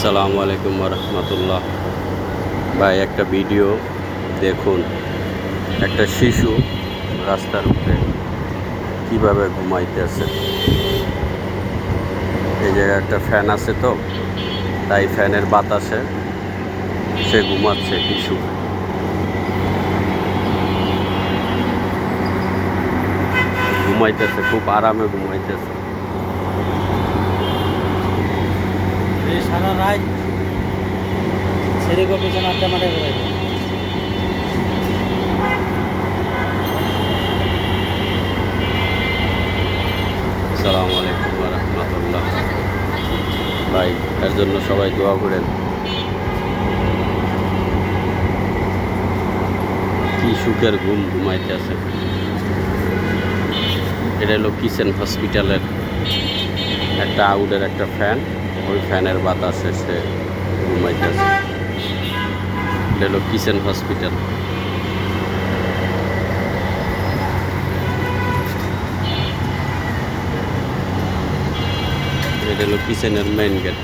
আসসালামু আলাইকুম রহমতুল্লাহ। ভাই একটা ভিডিও দেখুন, একটা শিশু রাস্তার উপরে কীভাবে ঘুমাইতেছে। এই জায়গায় একটা ফ্যান আছে, তো তাই ফ্যানের বাতাসে সে ঘুমাচ্ছে। শিশু ঘুমাইতেছে, খুব আরামে ঘুমাইতেছে। সারা রাত ছেড়ে গো পেছনে আড্ডা মারে বেড়াই। আসসালামু আলাইকুম রহমতুল্লাহ। ভাই এর জন্য সবাই দোয়া করেন। কি সুখের ঘুম ঘুমাইতেছে। এটা হলো কিচেন হসপিটালের একটা আউটের একটা ফ্যান, ওই ফ্যানের বাতাসে সে ঘুমাইতেছে। এটা হলো কিচেন হসপিটাল। এটা হলো কিচেনের মেইন গেট।